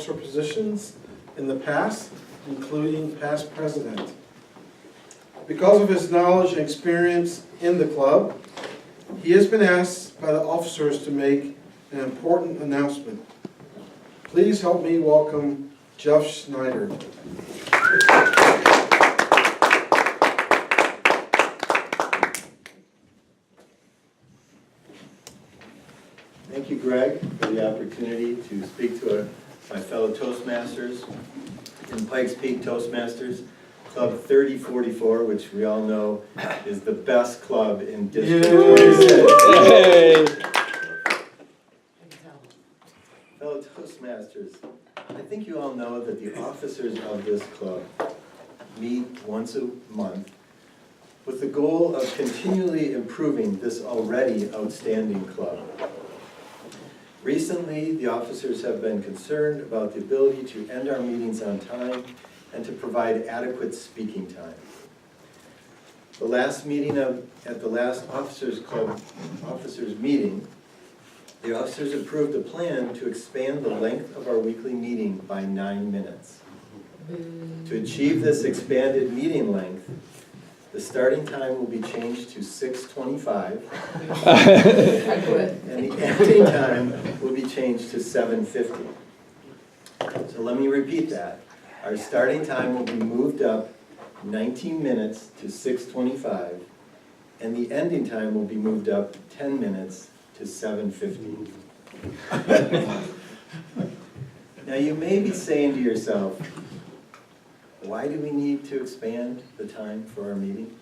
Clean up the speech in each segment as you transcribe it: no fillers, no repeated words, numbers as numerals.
officer positions in the past, including past president. Because of his knowledge and experience in the club, he has been asked by the officers to make an important announcement. Please help me welcome Jeff Schneider. Thank you, Greg, for the opportunity to speak to my fellow Toastmasters in Pikes Peak Toastmasters Club 3044, which we all know is the best club in District 26. Hey. Fellow Toastmasters, I think you all know that the officers of this club meet once a month with the goal of continually improving this already outstanding club. Recently, the officers have been concerned about the ability to end our meetings on time and to provide adequate speaking time. The last meeting at the last Officers Club officers meeting, the officers approved a plan to expand the length of our weekly meeting by 9 minutes. To achieve this expanded meeting length, the starting time will be changed to 6:25, and the ending time will be changed to 7:50. So let me repeat that. Our starting time will be moved up 19 minutes to 6:25, and the ending time will be moved up 10 minutes to 7:50. Now you may be saying to yourself, why do we need to expand the time for our meeting?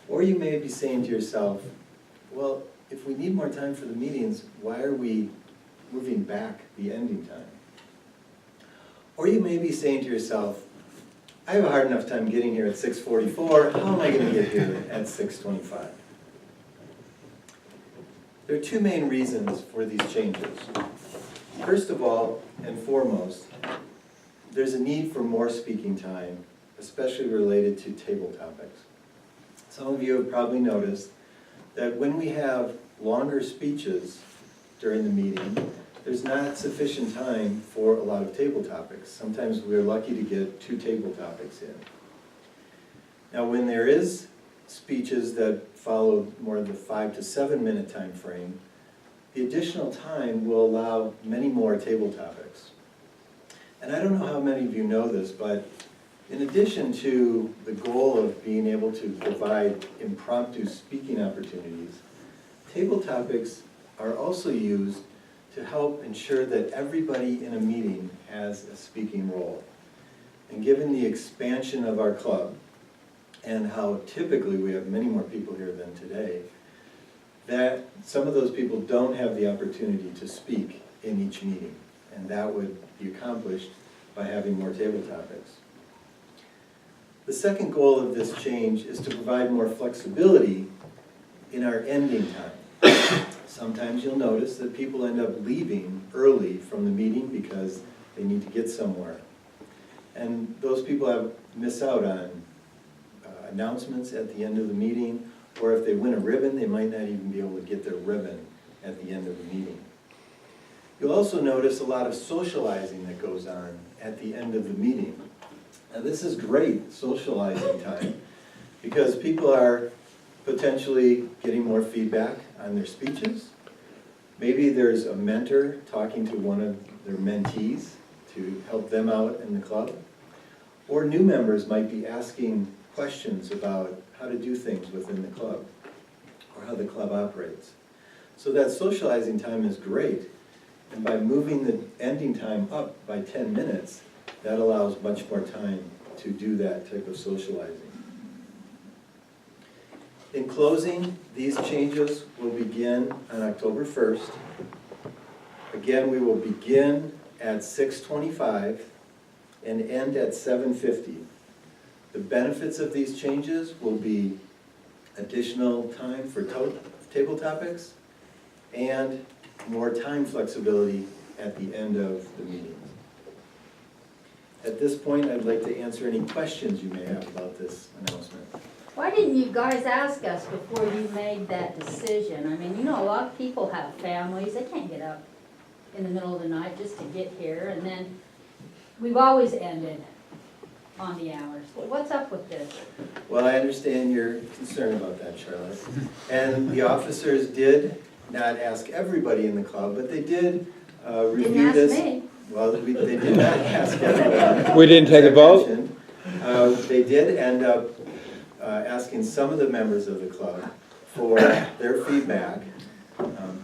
Or you may be saying to yourself, well, if we need more time for the meetings, why are we moving back the ending time? Or you may be saying to yourself, I have a hard enough time getting here at 6:44, how am I going to get here at 6:25? There are two main reasons for these changes. First of all, and foremost, there's a need for more speaking time, especially related to table topics. Some of you have probably noticed that when we have longer speeches during the meeting, there's not sufficient time for a lot of table topics. Sometimes we're lucky to get 2 table topics in. Now when there is speeches that follow more the 5 to 7 minute time frame, the additional time will allow many more table topics. And I don't know how many of you know this, but in addition to the goal of being able to provide impromptu speaking opportunities, table topics are also used to help ensure that everybody in a meeting has a speaking role. And given the expansion of our club, and how typically we have many more people here than today, that some of those people don't have the opportunity to speak in each meeting. And that would be accomplished by having more table topics. The second goal of this change is to provide more flexibility in our ending time. Sometimes you'll notice that people end up leaving early from the meeting because they need to get somewhere. And those people miss out on announcements at the end of the meeting, or if they win a ribbon, they might not even be able to get their ribbon at the end of the meeting. You'll also notice a lot of socializing that goes on at the end of the meeting. Now this is great socializing time because people are potentially getting more feedback on their speeches. Maybe there's a mentor talking to one of their mentees to help them out in the club. Or new members might be asking questions about how to do things within the club or how the club operates. So that socializing time is great, and by moving the ending time up by 10 minutes, that allows much more time to do that type of socializing. In closing, these changes will begin on October 1st. Again, we will begin at 6:25 and end at 7:50. The benefits of these changes will be additional time for table topics and more time flexibility at the end of the meeting. At this point, I'd like to answer any questions you may have about this announcement. Why didn't you guys ask us before you made that decision? I mean, you know, a lot of people have families, they can't get up in the middle of the night just to get here, and then we've always ended on the hours. What's up with this? Well, I understand your concern about that, Charlotte. And the officers did not ask everybody in the club, but they did review this. Didn't ask me. Well, they did not ask everybody. We didn't take a vote? They did end up asking some of the members of the club for their feedback.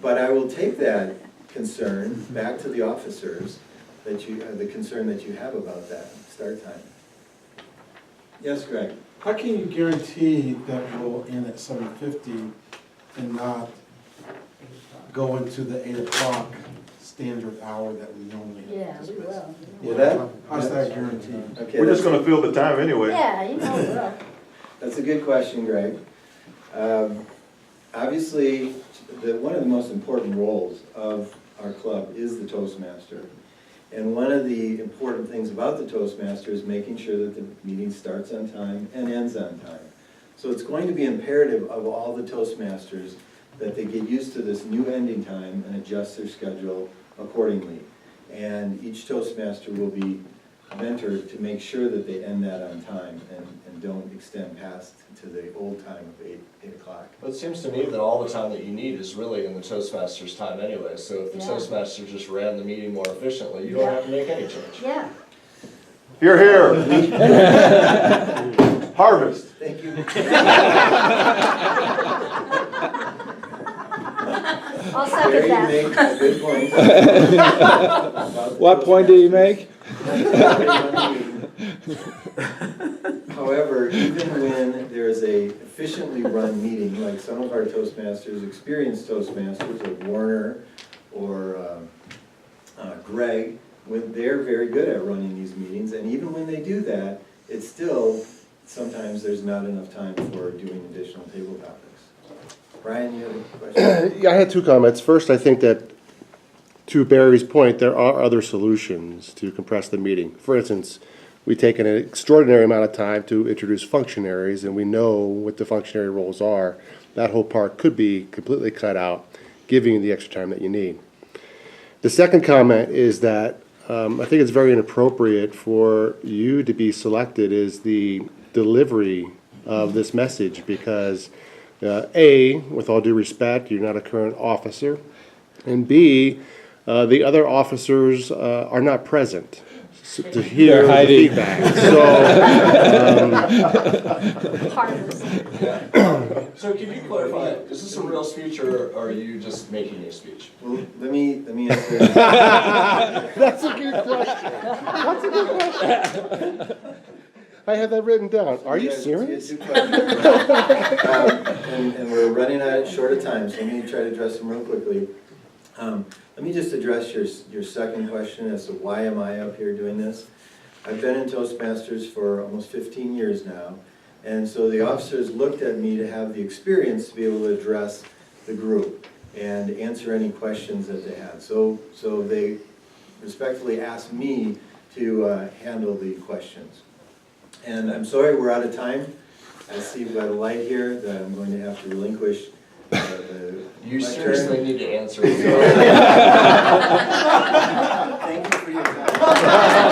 But I will take that concern back to the officers, the concern that you have about that start time. Yes, Greg? How can you guarantee that we'll end at 7:50 and not go into the 8 o'clock standard hour that we normally Yeah, we dismiss? will. Well, that, How's that guaranteed? okay, We're just gonna fill the time anyway. Yeah, you know we will. that's a good question, Greg. Obviously, one of the most important roles of our club is the Toastmaster. And one of the important things about the Toastmaster is making sure that the meeting starts on time and ends on time. So it's going to be imperative of all the Toastmasters that they get used to this new ending time and adjust their schedule accordingly. And each Toastmaster will be mentored to make sure that they end that on time and don't extend past to the old time of 8 o'clock. But it seems to me that all the time that you need is really in the Toastmasters' time anyway. So if the Yeah. Toastmasters just ran the meeting more efficiently, you don't have to make any change. Yeah. Here, here. Harvest. Thank you. I'll second Gary, you that. make a good point. What point did he make? However, even when there's a efficiently run meeting, like some of our Toastmasters, experienced Toastmasters, like Warner or Greg, when they're very good at running these meetings, and even when they do that, it's still, sometimes there's not enough time for doing additional table topics. Brian, you have a question? Yeah, I had two comments. First, I think that, to Barry's point, there are other solutions to compress the meeting. For instance, we take an extraordinary amount of time to introduce functionaries, and we know what the functionary roles are. That whole part could be completely cut out, giving you the extra time that you need. The second comment is that I think it's very inappropriate for you to be selected as the delivery of this message because, A, with all due respect, you're not a current officer, and B, the other officers are not present to hear They're the hiding. feedback. So, Harvest. So can you clarify, is this a real speech or are you just making a speech? Well, let me answer. that's a good question. That's a good question. I have that written down. Are you serious? And we're running out short of time, so let me try to address them real quickly. Let me just address your second question as to why am I up here doing this. I've been in Toastmasters for almost 15 years now, and so the officers looked at me to have the experience to be able to address the group and answer any questions that they had. So they respectfully asked me to handle the questions. And I'm sorry we're out of time. I see we've got a light here that I'm going to have to relinquish. You my seriously turn. need to answer. Thank you for your time.